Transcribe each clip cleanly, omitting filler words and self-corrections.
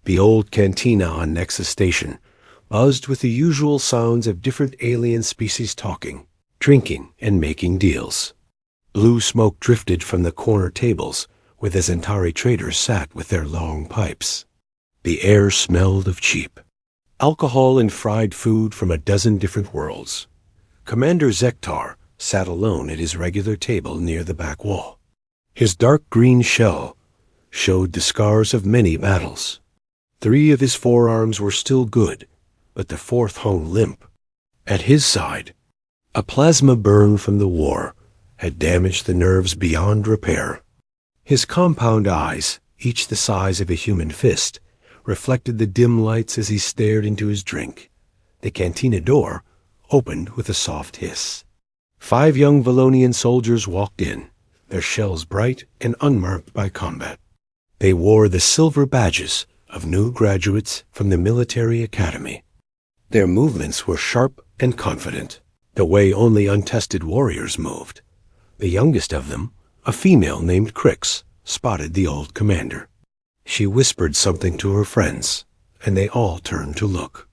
The old cantina on Nexus Station buzzed with the usual sounds of different alien species talking, drinking, and making deals. Blue smoke drifted from the corner tables where the Zentari traders sat with their long pipes. The air smelled of cheap alcohol and fried food from a dozen different worlds. Commander Zektar sat alone at his regular table near the back wall. His dark green shell showed the scars of many battles. 3 of his forearms were still good, but the 4th hung limp. At his side, a plasma burn from the war had damaged the nerves beyond repair. His compound eyes, each the size of a human fist, reflected the dim lights as he stared into his drink. The cantina door opened with a soft hiss. 5 young Valonian soldiers walked in, their shells bright and unmarked by combat. They wore the silver badges of new graduates from the military academy. Their movements were sharp and confident, the way only untested warriors moved. The youngest of them, a female named Crix, spotted the old commander. She whispered something to her friends, and they all turned to look.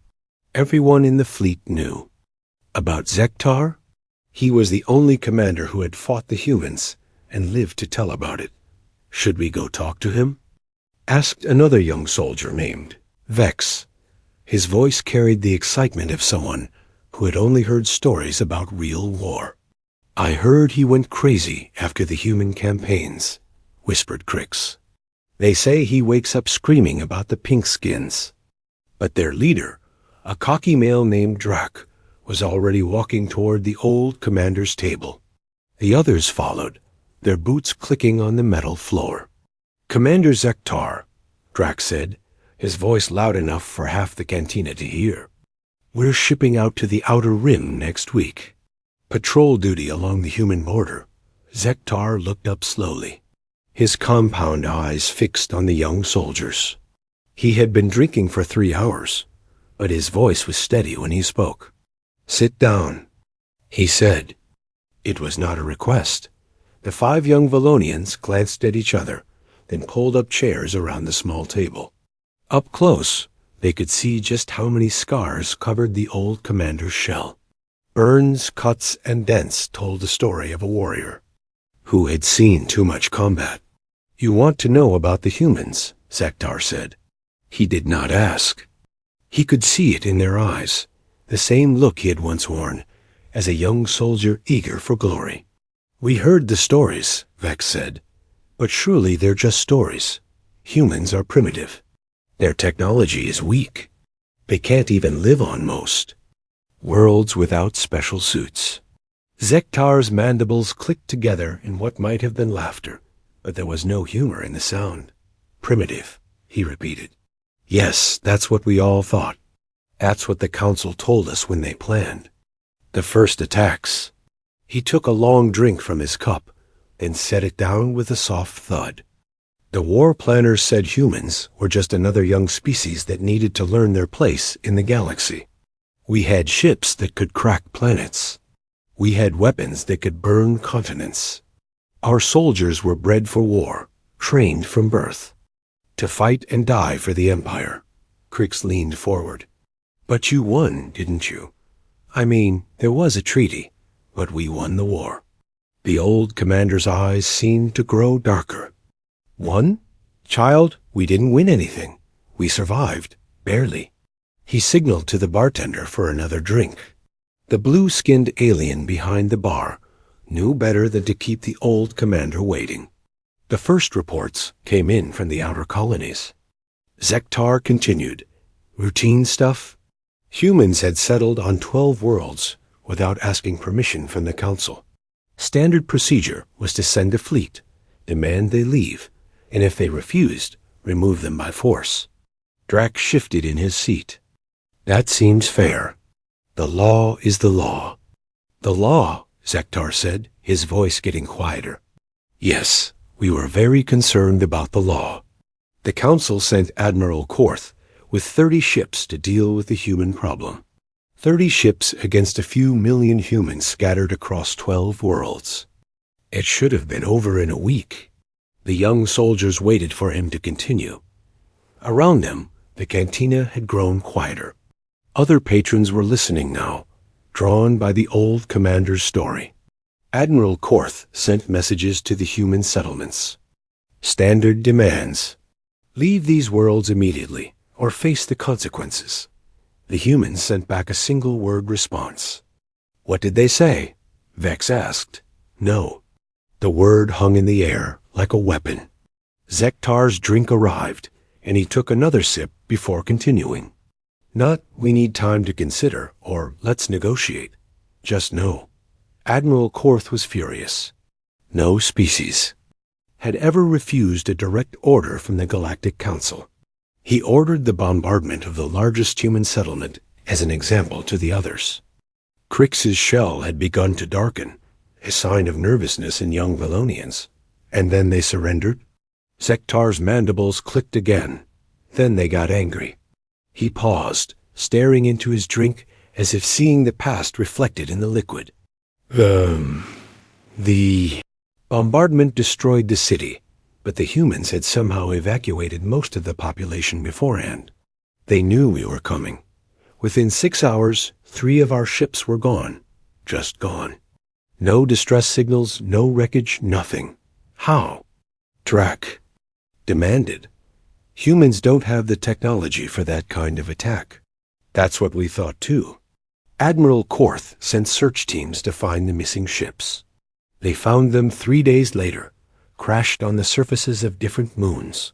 Everyone in the fleet knew. About Zektar? He was the only commander who had fought the humans and lived to tell about it. Should we go talk to him? Asked another young soldier named Vex. His voice carried the excitement of someone who had only heard stories about real war. I heard he went crazy after the human campaigns, whispered Crix. They say he wakes up screaming about the pinkskins. But their leader, a cocky male named Drak, was already walking toward the old commander's table. The others followed, their boots clicking on the metal floor. Commander Zektar, Drak said, his voice loud enough for half the cantina to hear. We're shipping out to the Outer Rim next week. Patrol duty along the human border. Zektar looked up slowly, his compound eyes fixed on the young soldiers. He had been drinking for 3 hours, but his voice was steady when he spoke. Sit down, he said. It was not a request. The 5 young Valonians glanced at each other, then pulled up chairs around the small table. Up close, they could see just how many scars covered the old commander's shell. Burns, cuts, and dents told the story of a warrior who had seen too much combat. You want to know about the humans, Zektar said. He did not ask. He could see it in their eyes, the same look he had once worn, as a young soldier eager for glory. We heard the stories, Vex said, but surely they're just stories. Humans are primitive. Their technology is weak. They can't even live on most. Worlds without special suits. Zektar's mandibles clicked together in what might have been laughter, but there was no humor in the sound. Primitive, he repeated. Yes, that's what we all thought. That's what the council told us when they planned. The first attacks. He took a long drink from his cup, then set it down with a soft thud. The war planners said humans were just another young species that needed to learn their place in the galaxy. We had ships that could crack planets. We had weapons that could burn continents. Our soldiers were bred for war, trained from birth. To fight and die for the Empire. Crix leaned forward. But you won, didn't you? I mean, there was a treaty, but we won the war. The old commander's eyes seemed to grow darker. Won? Child, we didn't win anything. We survived, barely. He signaled to the bartender for another drink. The blue-skinned alien behind the bar knew better than to keep the old commander waiting. The first reports came in from the outer colonies. Zektar continued. Routine stuff? Humans had settled on 12 worlds without asking permission from the council. Standard procedure was to send a fleet, demand they leave, and if they refused, remove them by force. Drak shifted in his seat. That seems fair. The law is the law. The law, Zektar said, his voice getting quieter. Yes, we were very concerned about the law. The council sent Admiral Korth with 30 ships to deal with the human problem. 30 ships against a few million humans scattered across 12 worlds. It should have been over in a week. The young soldiers waited for him to continue. Around them, The cantina had grown quieter. Other patrons were listening now, drawn by the old commander's story. Admiral Korth sent messages to the human settlements. Standard demands. Leave these worlds immediately, or face the consequences. The humans sent back a single-word response. What did they say? Vex asked. No. The word hung in the air like a weapon. Zektar's drink arrived, and he took another sip before continuing. Not, we need time to consider, or let's negotiate. Just no. Admiral Korth was furious. No species had ever refused a direct order from the Galactic Council. He ordered the bombardment of the largest human settlement as an example to the others. Crix's shell had begun to darken, a sign of nervousness in young Valonians. And then they surrendered. Zektar's mandibles clicked again. Then they got angry. He paused, staring into his drink as if seeing the past reflected in the liquid. The bombardment destroyed the city, but the humans had somehow evacuated most of the population beforehand. They knew we were coming. Within 6 hours, 3 of our ships were gone. Just gone. No distress signals, no wreckage, nothing. How? Drac demanded. Humans don't have the technology for that kind of attack. That's what we thought too. Admiral Korth sent search teams to find the missing ships. They found them 3 days later, crashed on the surfaces of different moons.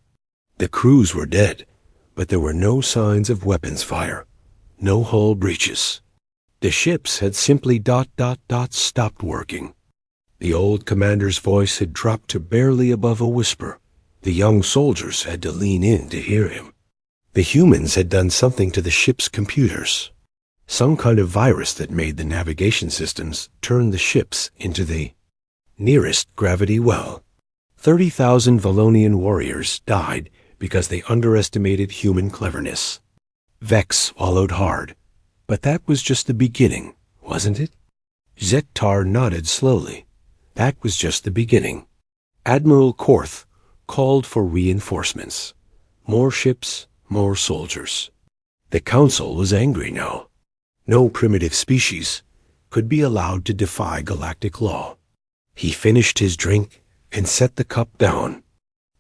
The crews were dead, but there were no signs of weapons fire, no hull breaches. The ships had simply ... stopped working. The old commander's voice had dropped to barely above a whisper. The young soldiers had to lean in to hear him. The humans had done something to the ship's computers. Some kind of virus that made the navigation systems turn the ships into the nearest gravity well. 30,000 Valonian warriors died because they underestimated human cleverness. Vex swallowed hard. But that was just the beginning, wasn't it? Zektar nodded slowly. That was just the beginning. Admiral Korth called for reinforcements. More ships, more soldiers. The Council was angry now. No primitive species could be allowed to defy galactic law. He finished his drink and set the cup down.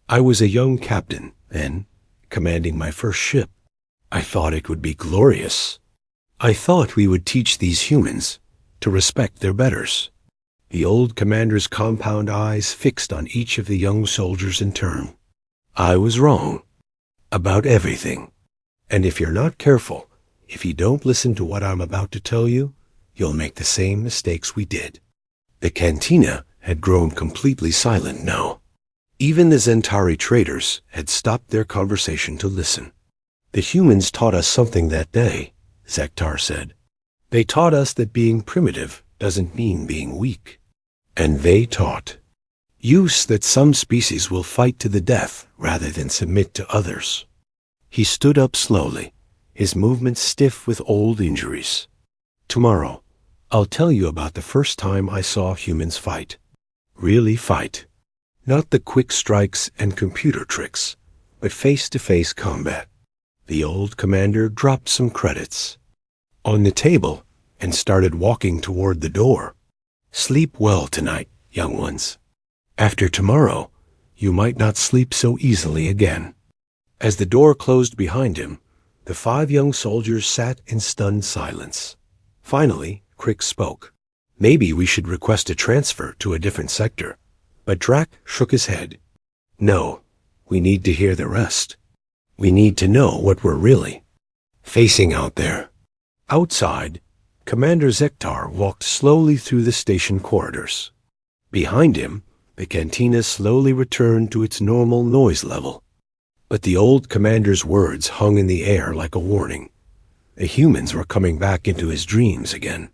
I was a young captain then, commanding my first ship. I thought it would be glorious. I thought we would teach these humans to respect their betters. The old commander's compound eyes fixed on each of the young soldiers in turn. I was wrong. About everything. And if you're not careful, if you don't listen to what I'm about to tell you, you'll make the same mistakes we did. The cantina had grown completely silent now. Even the Zentari traders had stopped their conversation to listen. The humans taught us something that day, Zektar said. They taught us that being primitive doesn't mean being weak. And they taught use that some species will fight to the death rather than submit to others. He stood up slowly, his movements stiff with old injuries. Tomorrow, I'll tell you about the first time I saw humans fight. Really fight. Not the quick strikes and computer tricks, but face-to-face combat. The old commander dropped some credits on the table and started walking toward the door. Sleep well tonight, young ones. After tomorrow, you might not sleep so easily again. As the door closed behind him, the 5 young soldiers sat in stunned silence. Finally, Crix spoke. Maybe we should request a transfer to a different sector. But Drac shook his head. No, we need to hear the rest. We need to know what we're really facing out there. Outside, Commander Zektar walked slowly through the station corridors. Behind him, the cantina slowly returned to its normal noise level. But the old commander's words hung in the air like a warning. The humans were coming back into his dreams again.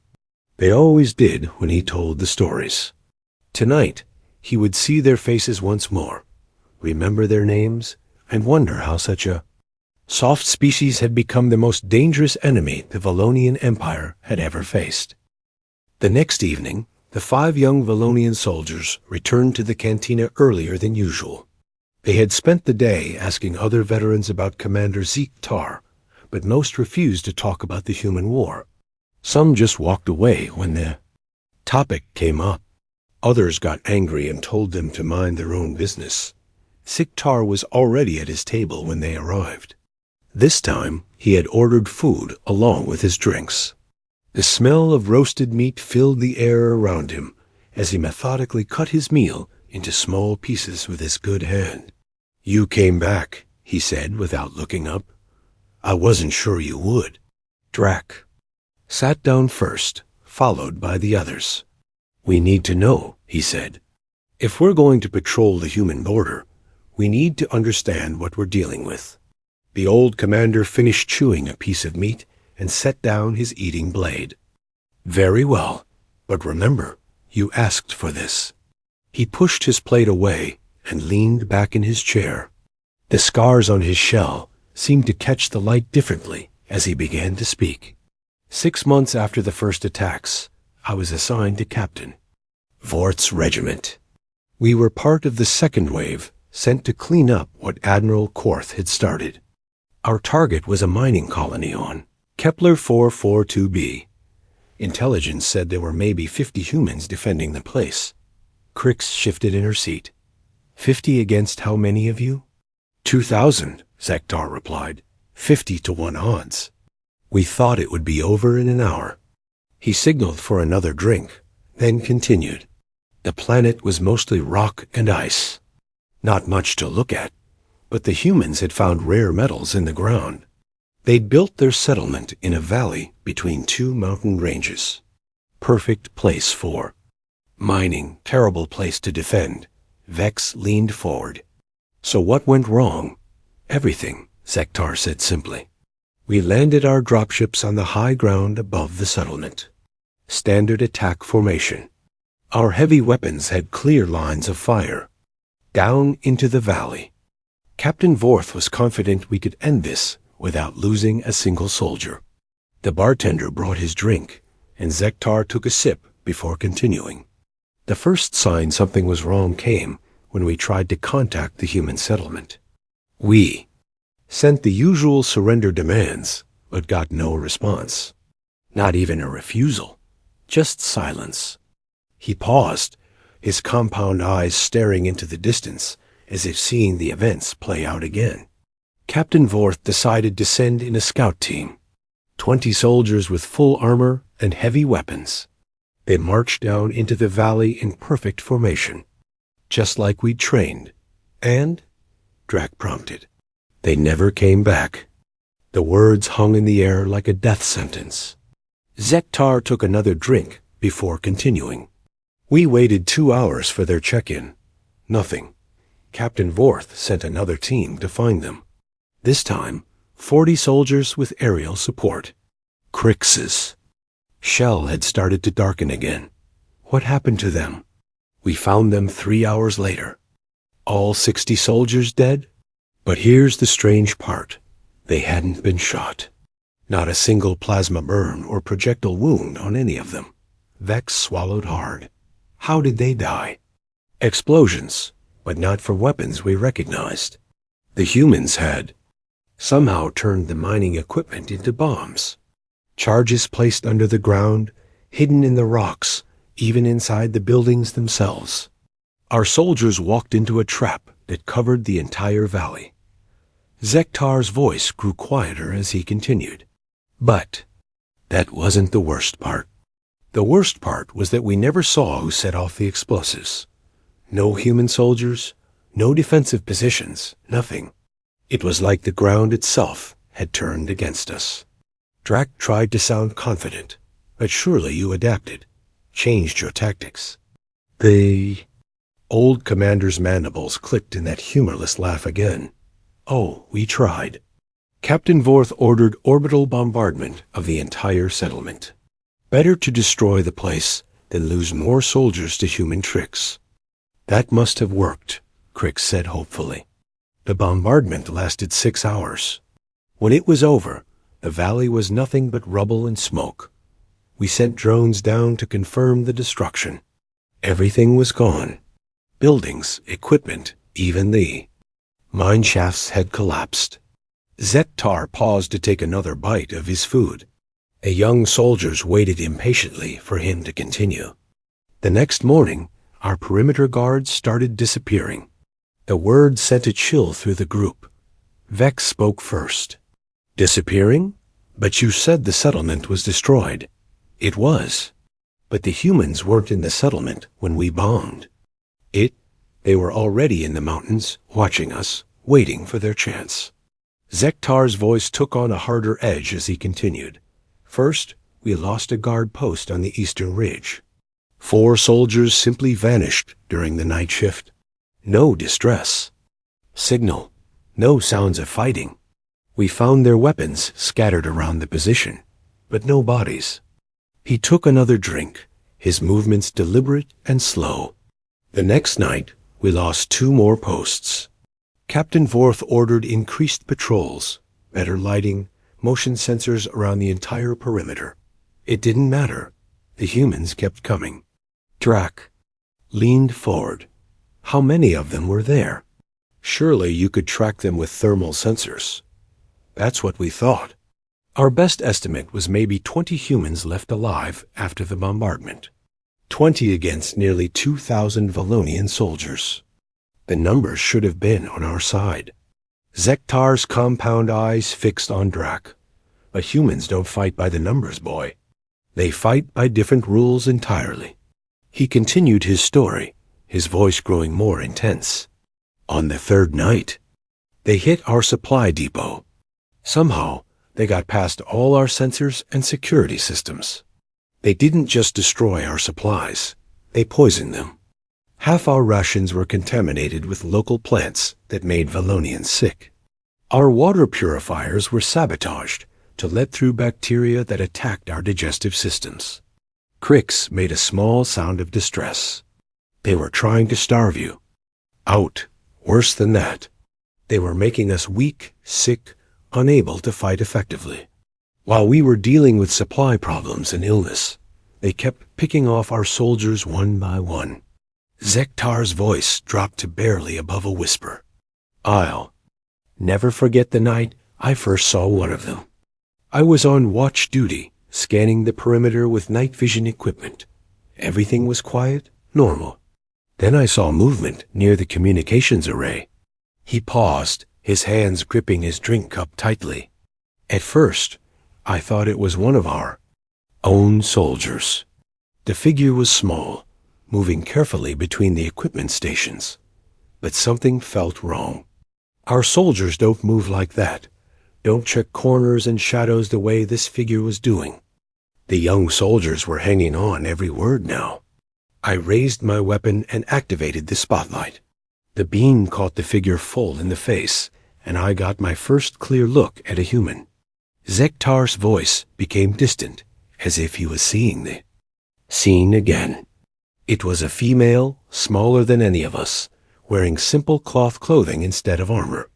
They always did when he told the stories. Tonight, he would see their faces once more, remember their names, and wonder how such a soft species had become the most dangerous enemy the Valonian Empire had ever faced. The next evening, the 5 young Valonian soldiers returned to the cantina earlier than usual. They had spent the day asking other veterans about Commander Zeke Tar, but most refused to talk about the human war. Some just walked away when the topic came up. Others got angry and told them to mind their own business. Zeke Tar was already at his table when they arrived. This time, he had ordered food along with his drinks. The smell of roasted meat filled the air around him as he methodically cut his meal into small pieces with his good hand. "You came back," he said without looking up. "I wasn't sure you would." Drac sat down first, followed by the others. "We need to know," he said. "If we're going to patrol the human border, we need to understand what we're dealing with." The old commander finished chewing a piece of meat and set down his eating blade. "Very well, but remember, you asked for this." He pushed his plate away and leaned back in his chair. The scars on his shell seemed to catch the light differently as he began to speak. 6 months after the first attacks, I was assigned to Captain Vorth's regiment. We were part of the second wave sent to clean up what Admiral Korth had started. Our target was a mining colony on Kepler 442b. Intelligence said there were maybe 50 humans defending the place. Crix shifted in her seat. 50 against how many of you? 2,000, Zektar replied. 50 to 1 odds. We thought it would be over in an hour. He signaled for another drink, then continued. The planet was mostly rock and ice. Not much to look at, but the humans had found rare metals in the ground. They'd built their settlement in a valley between 2 mountain ranges. Perfect place for mining, terrible place to defend. Vex leaned forward. So what went wrong? Everything, Zektar said simply. We landed our dropships on the high ground above the settlement. Standard attack formation. Our heavy weapons had clear lines of fire. Down into the valley. Captain Vorth was confident we could end this without losing a single soldier. The bartender brought his drink, and Zektar took a sip before continuing. The first sign something was wrong came when we tried to contact the human settlement. We sent the usual surrender demands, but got no response. Not even a refusal, just silence. He paused, his compound eyes staring into the distance, as if seeing the events play out again. Captain Vorth decided to send in a scout team, 20 soldiers with full armor and heavy weapons. They marched down into the valley in perfect formation, just like we'd trained. And, Drac prompted, they never came back. The words hung in the air like a death sentence. Zektar took another drink before continuing. We waited 2 hours for their check-in. Nothing. Captain Vorth sent another team to find them. This time, 40 soldiers with aerial support. Crix's shell had started to darken again. What happened to them? We found them 3 hours later. All 60 soldiers dead? But here's the strange part. They hadn't been shot. Not a single plasma burn or projectile wound on any of them. Vex swallowed hard. How did they die? Explosions, but not for weapons we recognized. The humans had somehow turned the mining equipment into bombs. Charges placed under the ground, hidden in the rocks, even inside the buildings themselves. Our soldiers walked into a trap that covered the entire valley. Zektar's voice grew quieter as he continued. But that wasn't the worst part. The worst part was that we never saw who set off the explosives. No human soldiers, no defensive positions, nothing. It was like the ground itself had turned against us. Drac tried to sound confident, but surely you adapted, changed your tactics. The old commander's mandibles clicked in that humorless laugh again. Oh, we tried. Captain Vorth ordered orbital bombardment of the entire settlement. Better to destroy the place than lose more soldiers to human tricks. That must have worked, Crix said hopefully. The bombardment lasted 6 hours. When it was over, the valley was nothing but rubble and smoke. We sent drones down to confirm the destruction. Everything was gone. Buildings, equipment, even the Mine Shaft's had collapsed. Zektar paused to take another bite of his food. A young soldiers waited impatiently for him to continue. The next morning, our perimeter guards started disappearing. The word sent a chill through the group. Vex spoke first. Disappearing? But you said the settlement was destroyed. It was. But the humans weren't in the settlement when we bombed. They were already in the mountains, watching us, waiting for their chance. Zektar's voice took on a harder edge as he continued. First, we lost a guard post on the eastern ridge. 4 soldiers simply vanished during the night shift. No distress. Signal. No sounds of fighting. We found their weapons scattered around the position, but no bodies. He took another drink, his movements deliberate and slow. The next night, we lost 2 more posts. Captain Vorth ordered increased patrols, better lighting, motion sensors around the entire perimeter. It didn't matter. The humans kept coming. Drac leaned forward. How many of them were there? Surely you could track them with thermal sensors. That's what we thought. Our best estimate was maybe 20 humans left alive after the bombardment. 20 against nearly 2,000 Valonian soldiers. The numbers should have been on our side. Zektar's compound eyes fixed on Drac. But humans don't fight by the numbers, boy. They fight by different rules entirely. He continued his story, his voice growing more intense. On the 3rd night, they hit our supply depot. Somehow, they got past all our sensors and security systems. They didn't just destroy our supplies, they poisoned them. Half our rations were contaminated with local plants that made Valonians sick. Our water purifiers were sabotaged to let through bacteria that attacked our digestive systems. Cricks made a small sound of distress. They were trying to starve you. Out. Worse than that. They were making us weak, sick, unable to fight effectively. While we were dealing with supply problems and illness, they kept picking off our soldiers one by one. Zektar's voice dropped to barely above a whisper. I'll never forget the night I first saw one of them. I was on watch duty, scanning the perimeter with night vision equipment. Everything was quiet, normal. Then I saw movement near the communications array. He paused, his hands gripping his drink cup tightly. At first, I thought it was one of our own soldiers. The figure was small, moving carefully between the equipment stations. But something felt wrong. Our soldiers don't move like that, don't check corners and shadows the way this figure was doing. The young soldiers were hanging on every word now. I raised my weapon and activated the spotlight. The beam caught the figure full in the face, and I got my first clear look at a human. Zektar's voice became distant, as if he was seeing the scene again. It was a female, smaller than any of us, wearing simple cloth clothing instead of armor.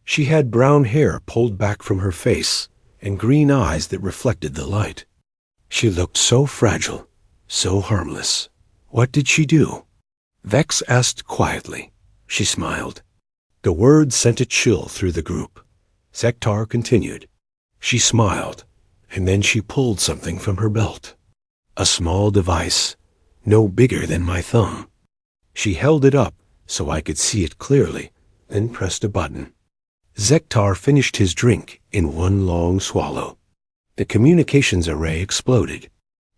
She had brown hair pulled back from her face and green eyes that reflected the light. She looked so fragile, so harmless. What did she do? Vex asked quietly. She smiled. The word sent a chill through the group. Zektar continued. She smiled, and then she pulled something from her belt. A small device, no bigger than my thumb. She held it up so I could see it clearly, then pressed a button. Zektar finished his drink in one long swallow. The communications array exploded.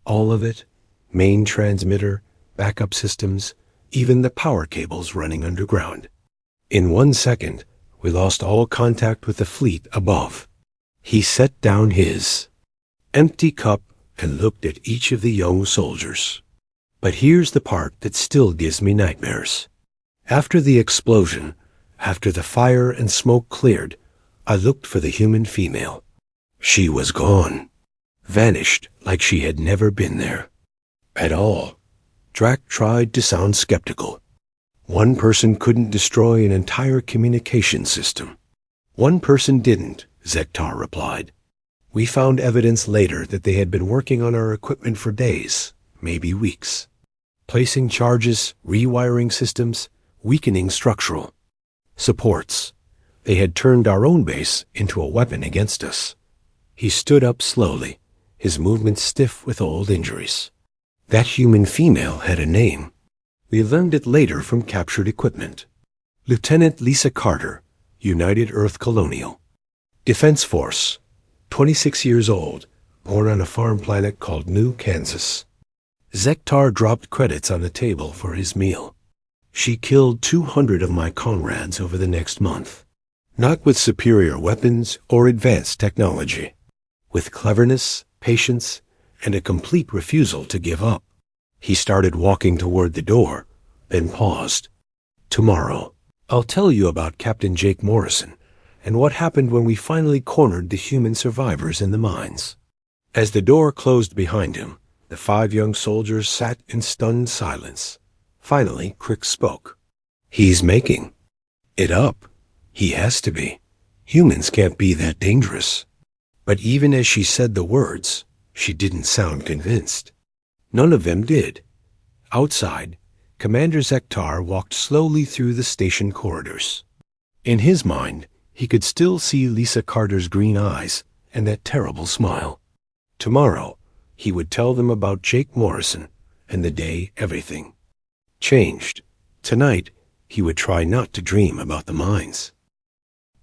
All of it, main transmitter, backup systems, even the power cables running underground. In 1 second, we lost all contact with the fleet above. He set down his empty cup and looked at each of the young soldiers. But here's the part that still gives me nightmares. After the explosion, after the fire and smoke cleared, I looked for the human female. She was gone, vanished like she had never been there at all. Drac tried to sound skeptical. One person couldn't destroy an entire communication system. One person didn't, Zektar replied. We found evidence later that they had been working on our equipment for days, maybe weeks. Placing charges, rewiring systems, weakening structural supports, They had turned our own base into a weapon against us. He stood up slowly, his movements stiff with old injuries. That human female had a name. We learned it later from captured equipment. Lieutenant Lisa Carter, United Earth Colonial. Defense Force, 26 years old, born on a farm planet called New Kansas. Zektar dropped credits on the table for his meal. She killed 200 of my comrades over the next month. Not with superior weapons or advanced technology. With cleverness, patience, and a complete refusal to give up. He started walking toward the door, then paused. Tomorrow, I'll tell you about Captain Jake Morrison and what happened when we finally cornered the human survivors in the mines. As the door closed behind him, the 5 young soldiers sat in stunned silence. Finally, Crick spoke. He's making it up. He has to be. Humans can't be that dangerous. But even as she said the words, she didn't sound convinced. None of them did. Outside, Commander Zektar walked slowly through the station corridors. In his mind, he could still see Lisa Carter's green eyes and that terrible smile. Tomorrow, he would tell them about Jake Morrison and the day everything changed. Tonight, he would try not to dream about the mines.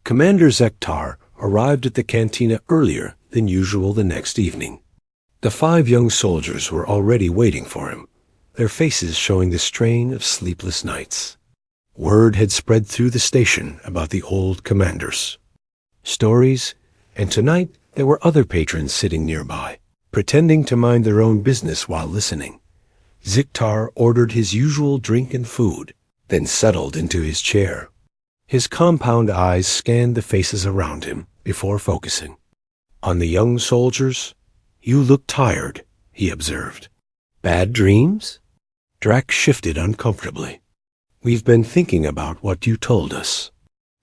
Commander Zektar arrived at the cantina earlier than usual the next evening. The 5 young soldiers were already waiting for him, their faces showing the strain of sleepless nights. Word had spread through the station about the old commanders. Stories, and tonight there were other patrons sitting nearby, pretending to mind their own business while listening. Zektar ordered his usual drink and food, then settled into his chair. His compound eyes scanned the faces around him before focusing. On the young soldiers, "You look tired," he observed. "Bad dreams?" Drac shifted uncomfortably. "We've been thinking about what you told us.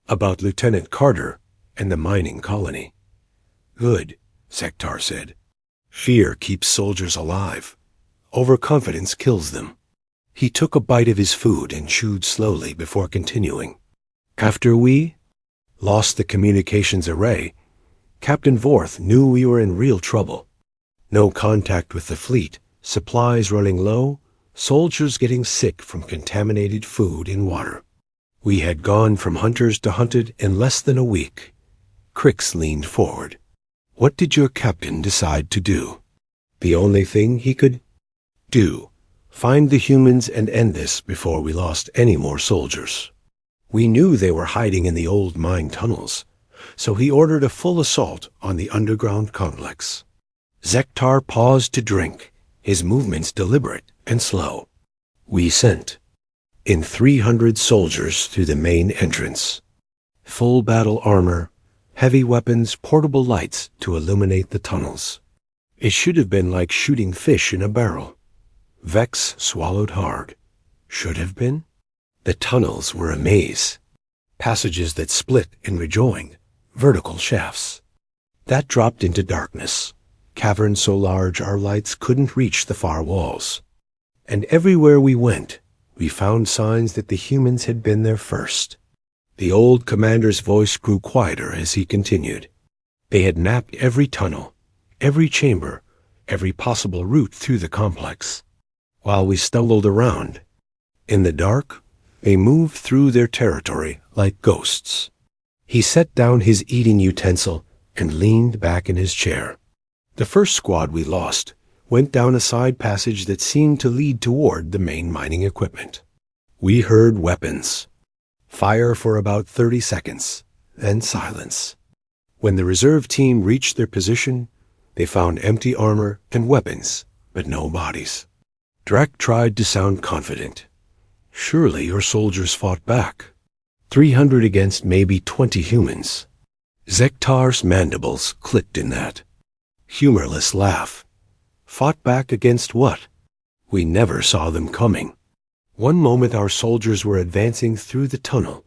About Lieutenant Carter and the mining colony." "Good," Zektar said. "Fear keeps soldiers alive. Overconfidence kills them." He took a bite of his food and chewed slowly before continuing. "After we lost the communications array, Captain Vorth knew we were in real trouble. No contact with the fleet, supplies running low, soldiers getting sick from contaminated food and water. We had gone from hunters to hunted in less than a week." Crix leaned forward. "What did your captain decide to do?" "The only thing he could do. Find the humans and end this before we lost any more soldiers. We knew they were hiding in the old mine tunnels, so he ordered a full assault on the underground complex." Zektar paused to drink, his movements deliberate and slow. "We sent in 300 soldiers through the main entrance. Full battle armor, heavy weapons, portable lights to illuminate the tunnels. It should have been like shooting fish in a barrel." Vex swallowed hard. Should have been? The tunnels were a maze. Passages that split and rejoined, vertical shafts. That dropped into darkness. Caverns so large our lights couldn't reach the far walls. And everywhere we went, we found signs that the humans had been there first. The old commander's voice grew quieter as he continued. They had mapped every tunnel, every chamber, every possible route through the complex. While we stumbled around, in the dark, they moved through their territory like ghosts. He set down his eating utensil and leaned back in his chair. The first squad we lost went down a side passage that seemed to lead toward the main mining equipment. We heard weapons. Fire for about 30 seconds, then silence. When the reserve team reached their position, they found empty armor and weapons, but no bodies. Drac tried to sound confident. "Surely your soldiers fought back. 300 against maybe 20 humans." Zektar's mandibles clicked in that humorless laugh. "Fought back against what? We never saw them coming. One moment our soldiers were advancing through the tunnel,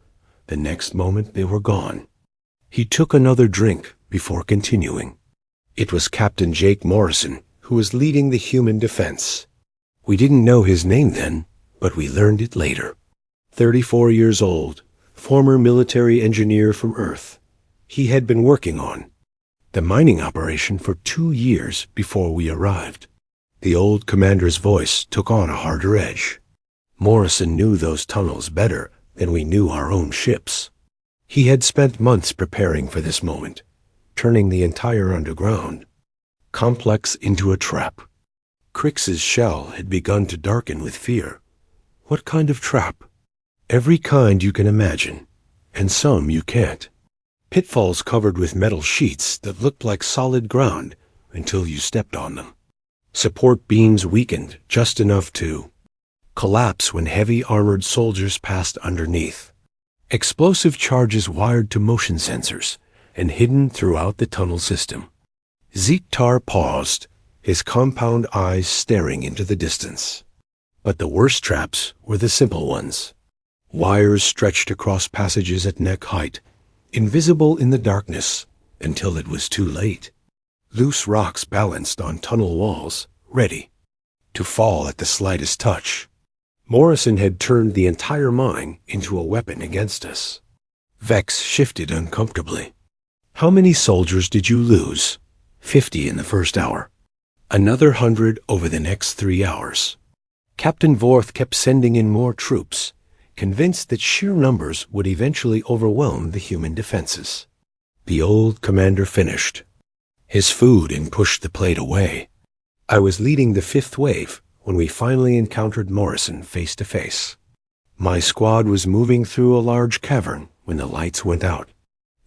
the next moment they were gone." He took another drink before continuing. "It was Captain Jake Morrison who was leading the human defense. We didn't know his name then, but we learned it later. 34 years old, former military engineer from Earth. He had been working on the mining operation for 2 years before we arrived. The old commander's voice took on a harder edge. Morrison knew those tunnels better than we knew our own ships. He had spent months preparing for this moment, turning the entire underground complex into a trap. Crix's shell had begun to darken with fear. What kind of trap? Every kind you can imagine, and some you can't. Pitfalls covered with metal sheets that looked like solid ground until you stepped on them. Support beams weakened just enough to collapse when heavy armored soldiers passed underneath. Explosive charges wired to motion sensors and hidden throughout the tunnel system. Zektar paused, his compound eyes staring into the distance. But the worst traps were the simple ones. Wires stretched across passages at neck height, invisible in the darkness until it was too late. Loose rocks balanced on tunnel walls, ready to fall at the slightest touch. Morrison had turned the entire mine into a weapon against us. Vex shifted uncomfortably. How many soldiers did you lose? 50 in the first hour. Another 100 over the next 3 hours. Captain Vorth kept sending in more troops, convinced that sheer numbers would eventually overwhelm the human defenses. The old commander finished his food and pushed the plate away. I was leading the 5th wave when we finally encountered Morrison face to face. My squad was moving through a large cavern when the lights went out.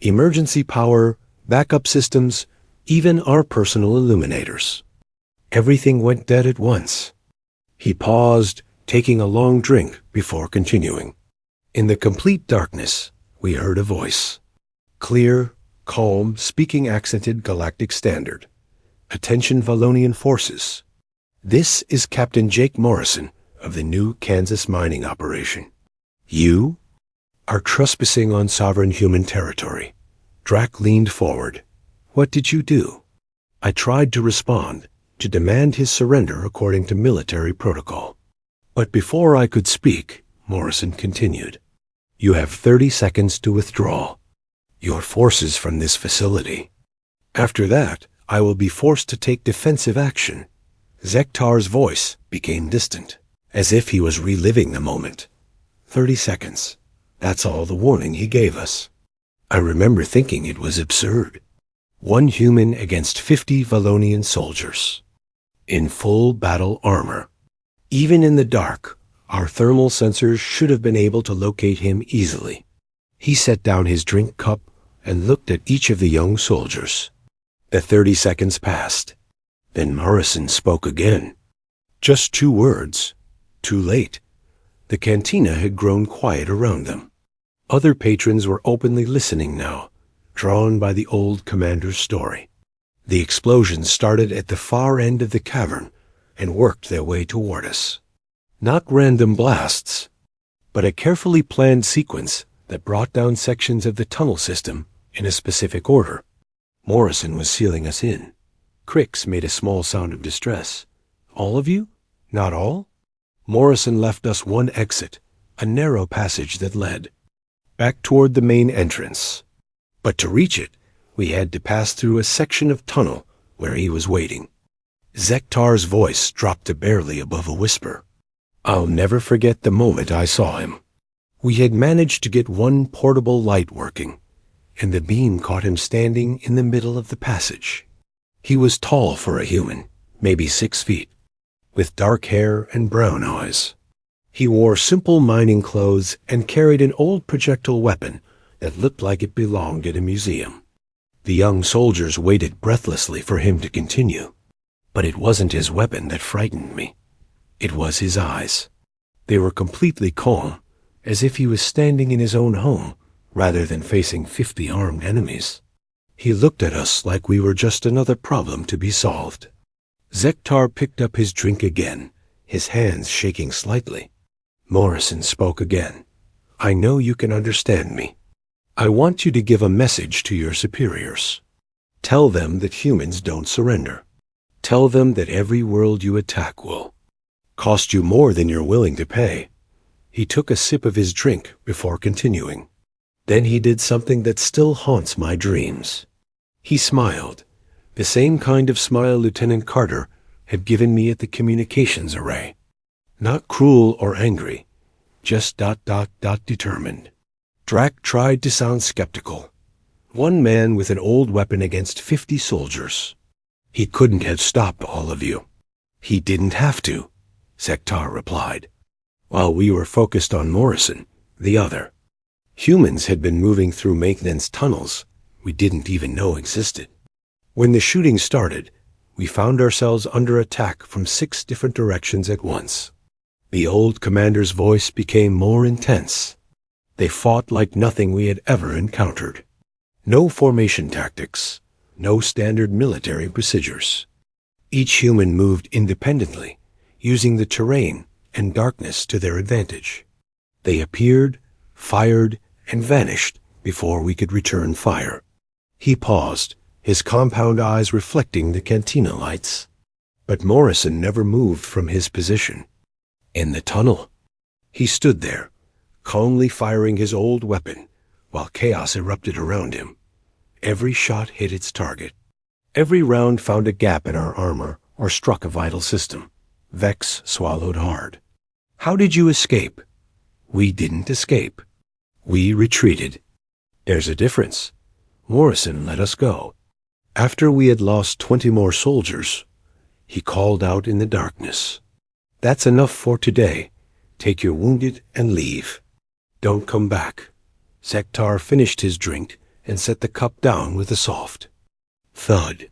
Emergency power, backup systems, even our personal illuminators. Everything went dead at once. He paused, taking a long drink before continuing. In the complete darkness, we heard a voice. Clear, calm, speaking accented galactic standard. Attention Valonian forces. This is Captain Jake Morrison of the new Kansas mining operation. You are trespassing on sovereign human territory. Drac leaned forward. What did you do? I tried to respond, to demand his surrender according to military protocol. But before I could speak, Morrison continued. You have 30 seconds to withdraw your forces from this facility. After that, I will be forced to take defensive action. Zektar's voice became distant, as if he was reliving the moment. 30 seconds. That's all the warning he gave us. I remember thinking it was absurd. 1 human against 50 Valonian soldiers. In full battle armor. Even in the dark, our thermal sensors should have been able to locate him easily. He set down his drink cup and looked at each of the young soldiers. The 30 seconds passed. Then Morrison spoke again. Just 2 words. Too late. The cantina had grown quiet around them. Other patrons were openly listening now, drawn by the old commander's story. The explosions started at the far end of the cavern and worked their way toward us. Not random blasts, but a carefully planned sequence that brought down sections of the tunnel system in a specific order. Morrison was sealing us in. Crix made a small sound of distress. All of you? Not all? Morrison left us one exit, a narrow passage that led back toward the main entrance. But to reach it, we had to pass through a section of tunnel where he was waiting. Zektar's voice dropped to barely above a whisper. I'll never forget the moment I saw him. We had managed to get one portable light working, and the beam caught him standing in the middle of the passage. He was tall for a human, maybe 6 feet, with dark hair and brown eyes. He wore simple mining clothes and carried an old projectile weapon that looked like it belonged in a museum. The young soldiers waited breathlessly for him to continue. But it wasn't his weapon that frightened me. It was his eyes. They were completely calm, as if he was standing in his own home, rather than facing 50 armed enemies. He looked at us like we were just another problem to be solved. Zektar picked up his drink again, his hands shaking slightly. Morrison spoke again. I know you can understand me. I want you to give a message to your superiors. Tell them that humans don't surrender. Tell them that every world you attack will cost you more than you're willing to pay. He took a sip of his drink before continuing. Then he did something that still haunts my dreams. He smiled, the same kind of smile Lieutenant Carter had given me at the communications array. Not cruel or angry, just ... determined. Drac tried to sound skeptical. One man with an old weapon against 50 soldiers. He couldn't have stopped all of you. He didn't have to, Sektar replied, while we were focused on Morrison, the other. Humans had been moving through maintenance tunnels we didn't even know existed. When the shooting started, we found ourselves under attack from 6 different directions at once. The old commander's voice became more intense. They fought like nothing we had ever encountered. No formation tactics, no standard military procedures. Each human moved independently, using the terrain and darkness to their advantage. They appeared, fired, and vanished before we could return fire. He paused, his compound eyes reflecting the cantina lights. But Morrison never moved from his position. In the tunnel, he stood there, calmly firing his old weapon, while chaos erupted around him. Every shot hit its target. Every round found a gap in our armor or struck a vital system. Vex swallowed hard. How did you escape? We didn't escape. We retreated. There's a difference. Morrison let us go. After we had lost 20 more soldiers, he called out in the darkness. That's enough for today. Take your wounded and leave. Don't come back. Sektar finished his drink and set the cup down with a soft thud.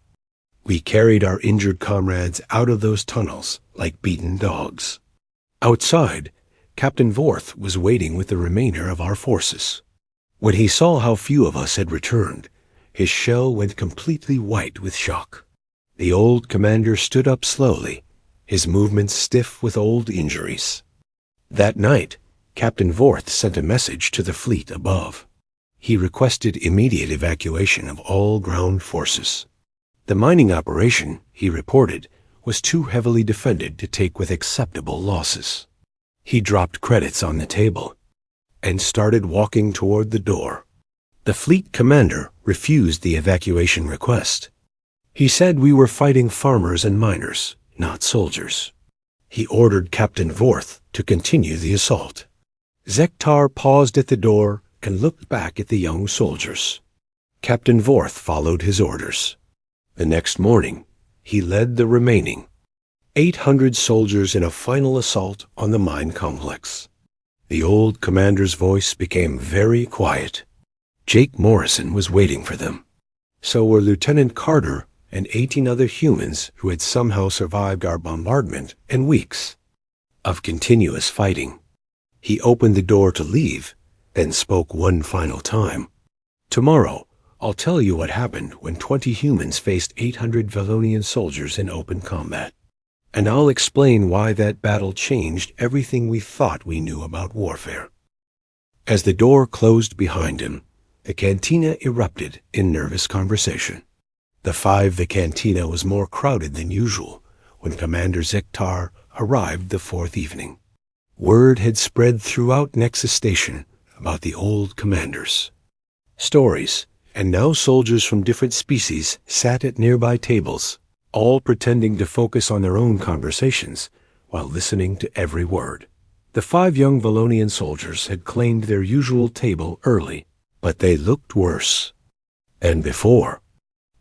We carried our injured comrades out of those tunnels like beaten dogs. Outside, Captain Vorth was waiting with the remainder of our forces. When he saw how few of us had returned, his shell went completely white with shock. The old commander stood up slowly, his movements stiff with old injuries. That night, Captain Vorth sent a message to the fleet above. He requested immediate evacuation of all ground forces. The mining operation, he reported, was too heavily defended to take with acceptable losses. He dropped credits on the table and started walking toward the door. The fleet commander refused the evacuation request. He said we were fighting farmers and miners, not soldiers. He ordered Captain Vorth to continue the assault. Sektar paused at the door and looked back at the young soldiers. Captain Vorth followed his orders. The next morning, he led the remaining 800 soldiers in a final assault on the mine complex. The old commander's voice became very quiet. Jake Morrison was waiting for them. So were Lieutenant Carter and 18 other humans who had somehow survived our bombardment and weeks of continuous fighting. He opened the door to leave, then spoke one final time. Tomorrow, I'll tell you what happened when 20 humans faced 800 Valonian soldiers in open combat. And I'll explain why that battle changed everything we thought we knew about warfare. As the door closed behind him, the cantina erupted in nervous conversation. The cantina was more crowded than usual when Commander Sektar arrived the 4th evening. Word had spread throughout Nexus Station about the old commanders. Stories, and now soldiers from different species sat at nearby tables, all pretending to focus on their own conversations while listening to every word. The 5 young Valonian soldiers had claimed their usual table early, but they looked worse. And before,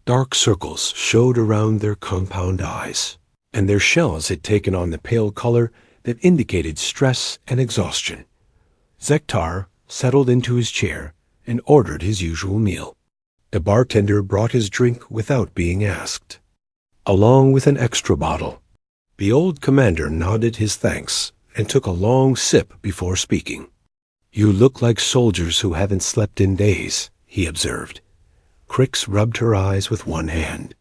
dark circles showed around their compound eyes, and their shells had taken on the pale color that indicated stress and exhaustion. Sektar settled into his chair and ordered his usual meal. The bartender brought his drink without being asked, along with an extra bottle. The old commander nodded his thanks and took a long sip before speaking. You look like soldiers who haven't slept in days, he observed. Crix rubbed her eyes with one hand.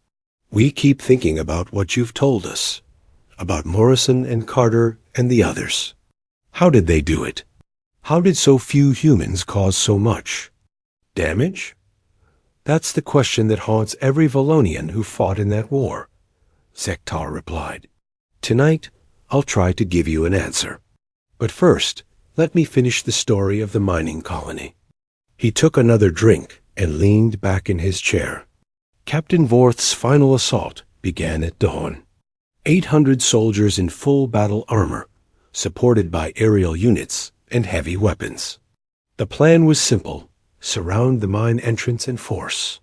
We keep thinking about what you've told us, about Morrison and Carter and the others. How did they do it? How did so few humans cause so much damage? That's the question that haunts every Valonian who fought in that war, Sektar replied. Tonight, I'll try to give you an answer. But first, let me finish the story of the mining colony. He took another drink and leaned back in his chair. Captain Vorth's final assault began at dawn. 800 soldiers in full battle armor, supported by aerial units and heavy weapons. The plan was simple: surround the mine entrance and force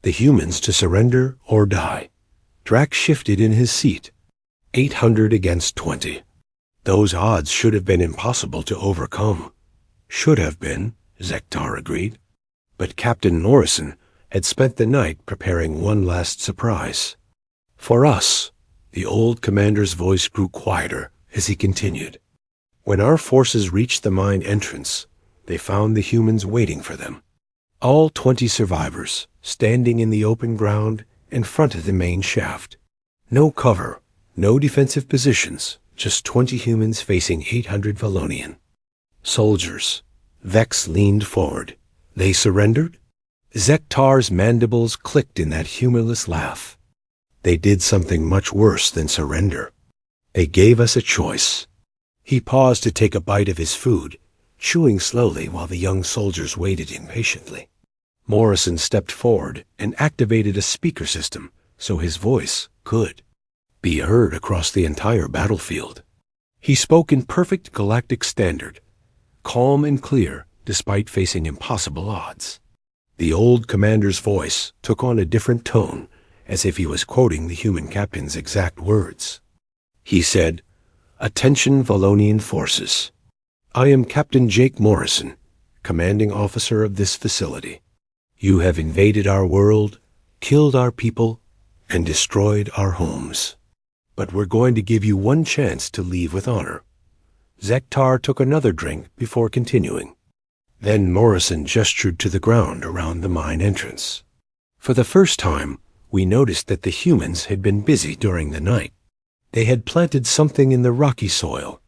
the humans to surrender or die. Drax shifted in his seat. 800 against 20. Those odds should have been impossible to overcome. Should have been, Zektar agreed. But Captain Morrison had spent the night preparing one last surprise. For us, the old commander's voice grew quieter as he continued. When our forces reached the mine entrance, they found the humans waiting for them. All 20 survivors, standing in the open ground in front of the main shaft. No cover, no defensive positions, just 20 humans facing 800 Valonian. Soldiers. Vex leaned forward. They surrendered? Zektar's mandibles clicked in that humorless laugh. They did something much worse than surrender. They gave us a choice. He paused to take a bite of his food, chewing slowly while the young soldiers waited impatiently. Morrison stepped forward and activated a speaker system so his voice could be heard across the entire battlefield. He spoke in perfect galactic standard, calm and clear despite facing impossible odds. The old commander's voice took on a different tone, as if he was quoting the human captain's exact words. He said, "Attention Valonian forces. I am Captain Jake Morrison, commanding officer of this facility. You have invaded our world, killed our people, and destroyed our homes. But we're going to give you one chance to leave with honor." Zektar took another drink before continuing. Then Morrison gestured to the ground around the mine entrance. For the first time, we noticed that the humans had been busy during the night. They had planted something in the rocky soil,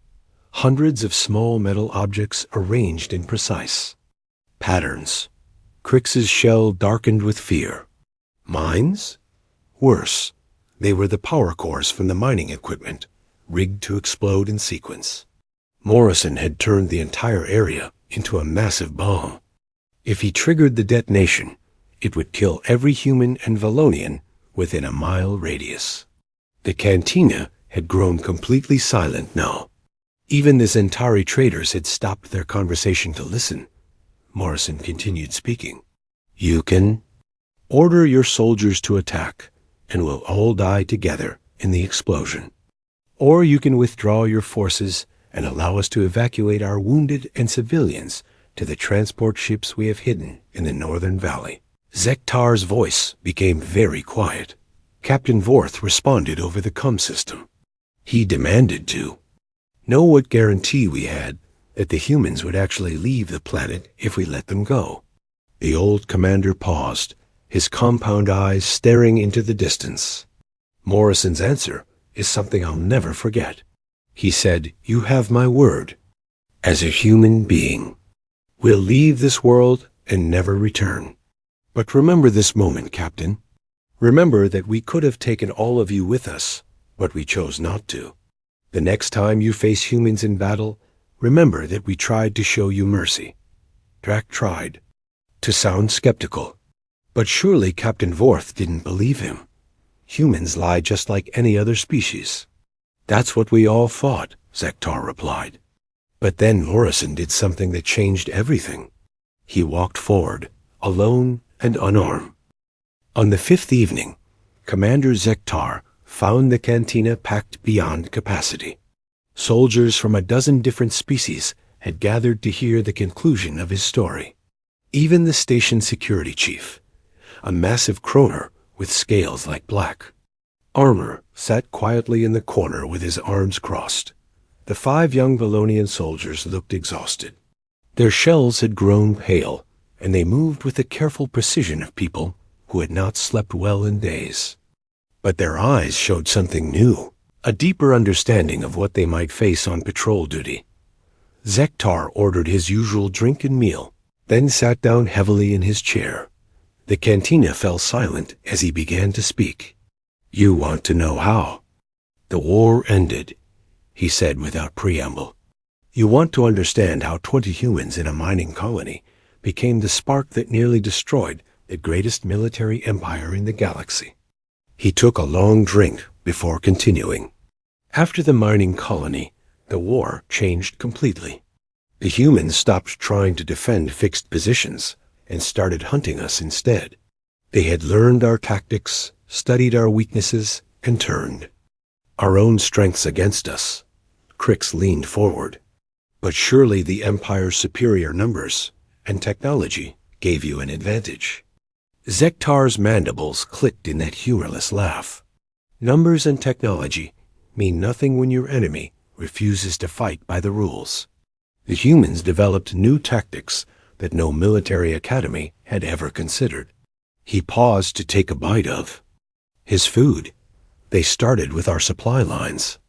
hundreds of small metal objects arranged in precise patterns. Crix's shell darkened with fear. Mines? Worse, they were the power cores from the mining equipment, rigged to explode in sequence. Morrison had turned the entire area into a massive bomb. If he triggered the detonation, it would kill every human and Valonian within a mile radius. The cantina had grown completely silent now. Even the Zentari traders had stopped their conversation to listen. Morrison continued speaking. "You can order your soldiers to attack, and we'll all die together in the explosion. Or you can withdraw your forces and allow us to evacuate our wounded and civilians to the transport ships we have hidden in the northern valley." Zektar's voice became very quiet. Captain Vorth responded over the comm system. He demanded to know what guarantee we had that the humans would actually leave the planet if we let them go. The old commander paused, his compound eyes staring into the distance. Morrison's answer is something I'll never forget. He said, "You have my word. As a human being, we'll leave this world and never return. But remember this moment, Captain. Remember that we could have taken all of you with us, but we chose not to. The next time you face humans in battle, remember that we tried to show you mercy." Drac tried to sound skeptical, but surely Captain Vorth didn't believe him. Humans lie just like any other species. "That's what we all thought," Zektar replied. But then Morrison did something that changed everything. He walked forward, alone and unarmed. On the 5th evening, Commander Zektar found the cantina packed beyond capacity. Soldiers from a dozen different species had gathered to hear the conclusion of his story. Even the station security chief, a massive kroner with scales like black armor, sat quietly in the corner with his arms crossed. The 5 young Valonian soldiers looked exhausted. Their shells had grown pale, and they moved with the careful precision of people who had not slept well in days. But their eyes showed something new, a deeper understanding of what they might face on patrol duty. Zektar ordered his usual drink and meal, then sat down heavily in his chair. The cantina fell silent as he began to speak. "You want to know how the war ended," he said without preamble. "You want to understand how 20 humans in a mining colony became the spark that nearly destroyed the greatest military empire in the galaxy. He took a long drink before continuing. After the mining colony, the war changed completely. The humans stopped trying to defend fixed positions and started hunting us instead. They had learned our tactics, studied our weaknesses, and turned our own strengths against us. Crix leaned forward. But surely the Empire's superior numbers and technology gave you an advantage. Zektar's mandibles clicked in that humorless laugh. Numbers and technology mean nothing when your enemy refuses to fight by the rules. The humans developed new tactics that no military academy had ever considered. He paused to take a bite of his food. They started with our supply lines.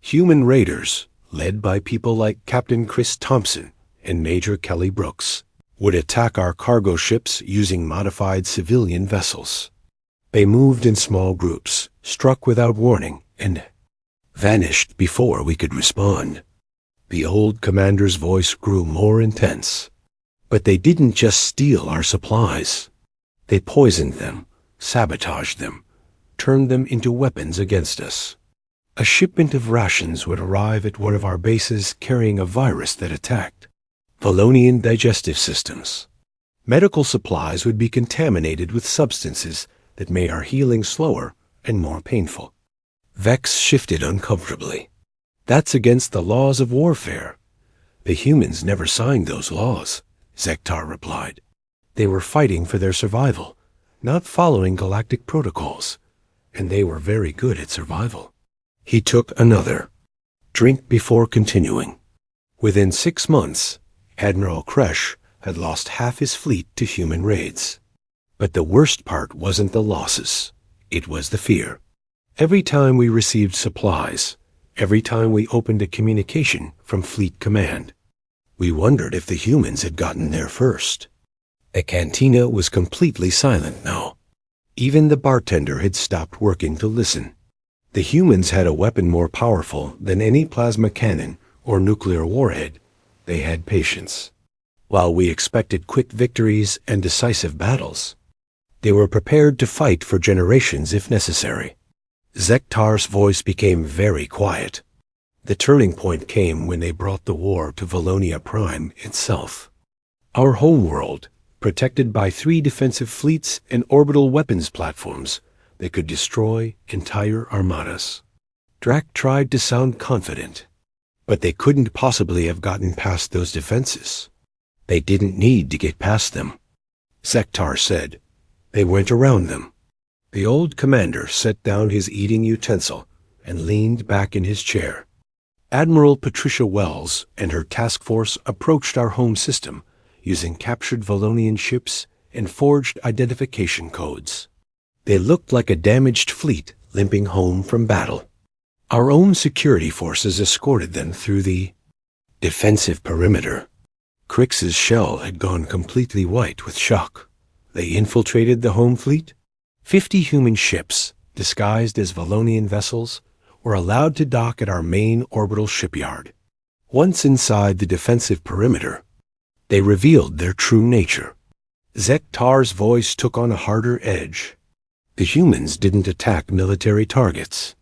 Human raiders, led by people like Captain Chris Thompson and Major Kelly Brooks, would attack our cargo ships using modified civilian vessels. They moved in small groups, struck without warning, and vanished before we could respond. The old commander's voice grew more intense. But they didn't just steal our supplies. They poisoned them, sabotaged them, turned them into weapons against us. A shipment of rations would arrive at one of our bases carrying a virus that attacked Valonian digestive systems. Medical supplies would be contaminated with substances that made our healing slower and more painful. Vex shifted uncomfortably. That's against the laws of warfare. The humans never signed those laws, Zektar replied. They were fighting for their survival, not following galactic protocols, and they were very good at survival. He took another drink before continuing. Within 6 months, Admiral Kresh had lost half his fleet to human raids. But the worst part wasn't the losses. It was the fear. Every time we received supplies, every time we opened a communication from Fleet Command, we wondered if the humans had gotten there first. The cantina was completely silent now. Even the bartender had stopped working to listen. The humans had a weapon more powerful than any plasma cannon or nuclear warhead. They had patience. While we expected quick victories and decisive battles, they were prepared to fight for generations if necessary. Zektar's voice became very quiet. The turning point came when they brought the war to Valonia Prime itself. Our homeworld, protected by 3 defensive fleets and orbital weapons platforms that could destroy entire armadas. Drac tried to sound confident, but they couldn't possibly have gotten past those defenses. They didn't need to get past them. Zektar said. They went around them. The old commander set down his eating utensil and leaned back in his chair. Admiral Patricia Wells and her task force approached our home system using captured Valonian ships and forged identification codes. They looked like a damaged fleet limping home from battle. Our own security forces escorted them through the defensive perimeter. Crix's shell had gone completely white with shock. They infiltrated the home fleet. 50 human ships, disguised as Valonian vessels, were allowed to dock at our main orbital shipyard. Once inside the defensive perimeter, they revealed their true nature. Zektar's voice took on a harder edge. The humans didn't attack military targets.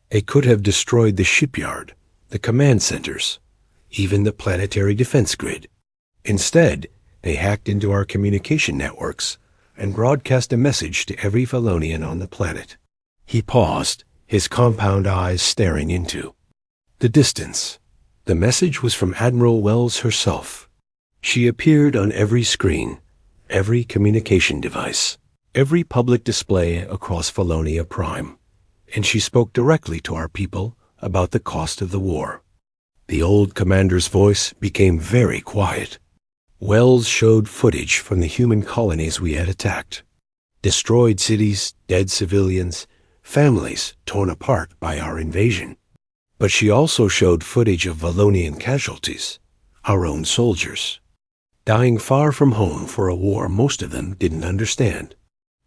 They could have destroyed the shipyard, the command centers, even the planetary defense grid. Instead, they hacked into our communication networks and broadcast a message to every Valonian on the planet. He paused, his compound eyes staring into the distance. The message was from Admiral Wells herself. She appeared on every screen, every communication device, every public display across Valonia Prime, and she spoke directly to our people about the cost of the war. The old commander's voice became very quiet. Wells showed footage from the human colonies we had attacked. Destroyed cities, dead civilians, families torn apart by our invasion. But she also showed footage of Valonian casualties, our own soldiers, dying far from home for a war most of them didn't understand.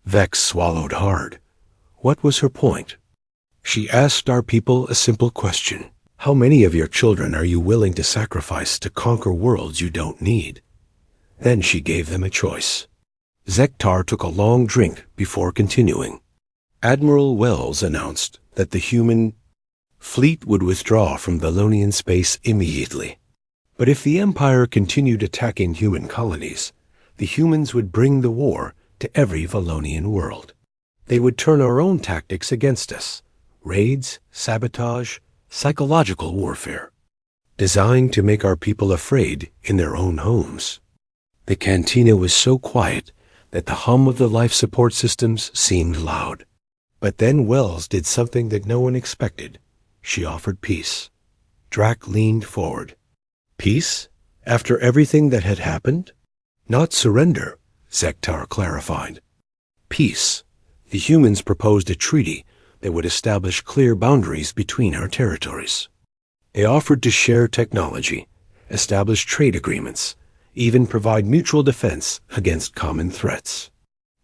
Vex swallowed hard. What was her point? She asked our people a simple question. How many of your children are you willing to sacrifice to conquer worlds you don't need? Then she gave them a choice. Zektar took a long drink before continuing. Admiral Wells announced that the human fleet would withdraw from Valonian space immediately. But if the Empire continued attacking human colonies, the humans would bring the war to every Valonian world. They would turn our own tactics against us: raids, sabotage, psychological warfare, designed to make our people afraid in their own homes. The cantina was so quiet that the hum of the life support systems seemed loud. But then Wells did something that no one expected. She offered peace. Drac leaned forward. Peace? After everything that had happened? Not surrender, Zektar clarified. Peace. The humans proposed a treaty that would establish clear boundaries between our territories. They offered to share technology, establish trade agreements, even provide mutual defense against common threats.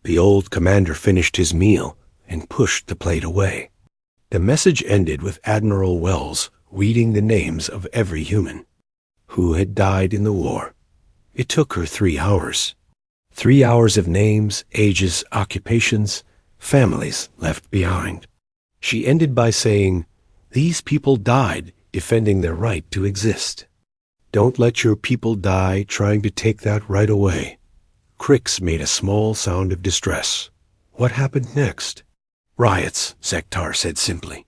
The old commander finished his meal and pushed the plate away. The message ended with Admiral Wells reading the names of every human who had died in the war. It took her 3 hours. 3 hours of names, ages, occupations, families left behind. She ended by saying, "These people died defending their right to exist. Don't let your people die trying to take that right away." Crix made a small sound of distress. What happened next? Riots, Zektar said simply.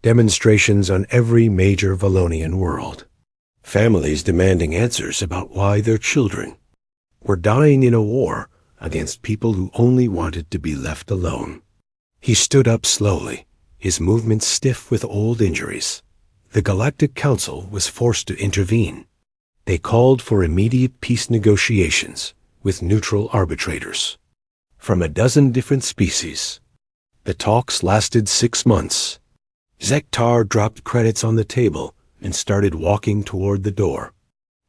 Demonstrations on every major Valonian world. Families demanding answers about why their children were dying in a war against people who only wanted to be left alone. He stood up slowly, his movements stiff with old injuries. The Galactic Council was forced to intervene. They called for immediate peace negotiations with neutral arbitrators from a dozen different species. The talks lasted 6 months. Zektar dropped credits on the table and started walking toward the door.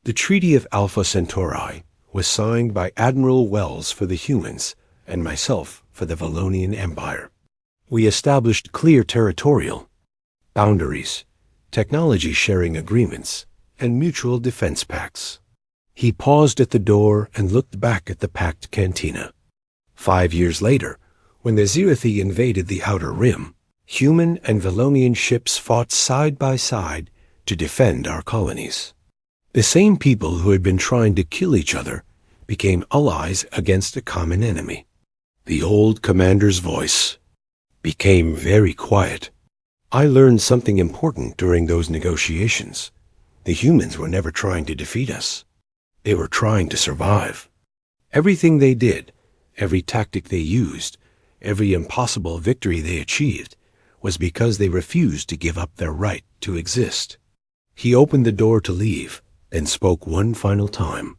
The Treaty of Alpha Centauri was signed by Admiral Wells for the humans and myself for the Valonian Empire. We established clear territorial boundaries, technology sharing agreements, and mutual defense pacts. He paused at the door and looked back at the packed cantina. 5 years later, when the Zirathi invaded the Outer Rim, human and Valonian ships fought side by side to defend our colonies. The same people who had been trying to kill each other became allies against a common enemy. The old commander's voice became very quiet. I learned something important during those negotiations. The humans were never trying to defeat us. They were trying to survive. Everything they did, every tactic they used, every impossible victory they achieved, was because they refused to give up their right to exist. He opened the door to leave, then spoke one final time.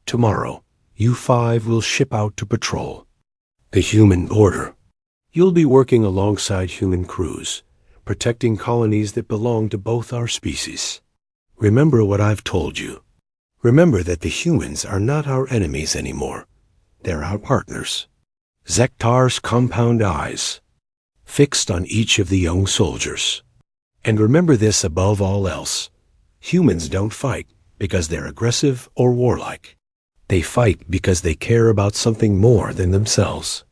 Tomorrow, you 5 will ship out to patrol the human border. You'll be working alongside human crews, protecting colonies that belong to both our species. Remember what I've told you. Remember that the humans are not our enemies anymore. They're our partners. Zektar's compound eyes fixed on each of the young soldiers. And remember this above all else. Humans don't fight because they're aggressive or warlike. They fight because they care about something more than themselves.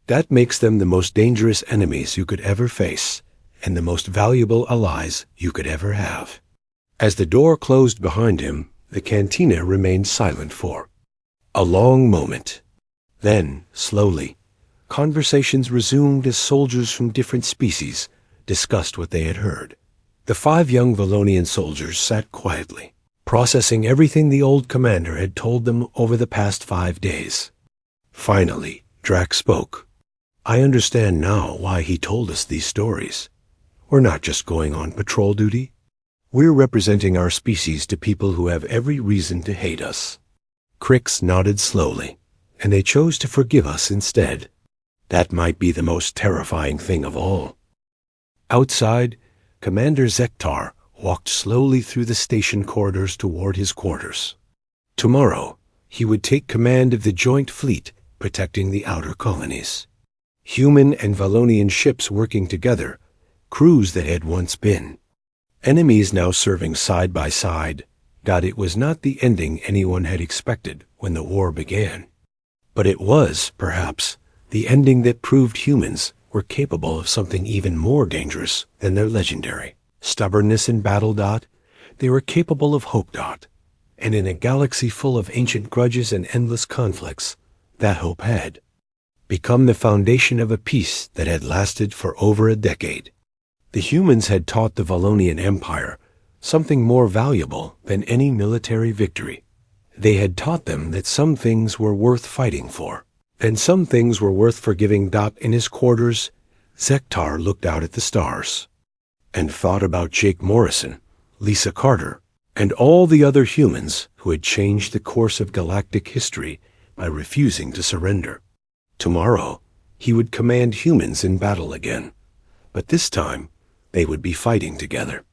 That makes them the most dangerous enemies you could ever face, and the most valuable allies you could ever have. As the door closed behind him, the cantina remained silent for a long moment. Then, slowly, conversations resumed as soldiers from different species discussed what they had heard. The 5 young Valonian soldiers sat quietly, processing everything the old commander had told them over the past 5 days. Finally, Drac spoke. I understand now why he told us these stories. We're not just going on patrol duty. We're representing our species to people who have every reason to hate us. Crix nodded slowly, and they chose to forgive us instead. That might be the most terrifying thing of all. Outside, Commander Zektar walked slowly through the station corridors toward his quarters. Tomorrow, he would take command of the joint fleet protecting the outer colonies. Human and Valonian ships working together, crews that had once been enemies now serving side by side, It was not the ending anyone had expected when the war began. But it was, perhaps, the ending that proved humans were capable of something even more dangerous than their legendary stubbornness in battle. They were capable of hope. And in a galaxy full of ancient grudges and endless conflicts, that hope had become the foundation of a peace that had lasted for over a decade. The humans had taught the Valonian Empire something more valuable than any military victory. They had taught them that some things were worth fighting for, and some things were worth forgiving. In his quarters, Zektar looked out at the stars and thought about Jake Morrison, Lisa Carter, and all the other humans who had changed the course of galactic history by refusing to surrender. Tomorrow, he would command humans in battle again, but this time they would be fighting together.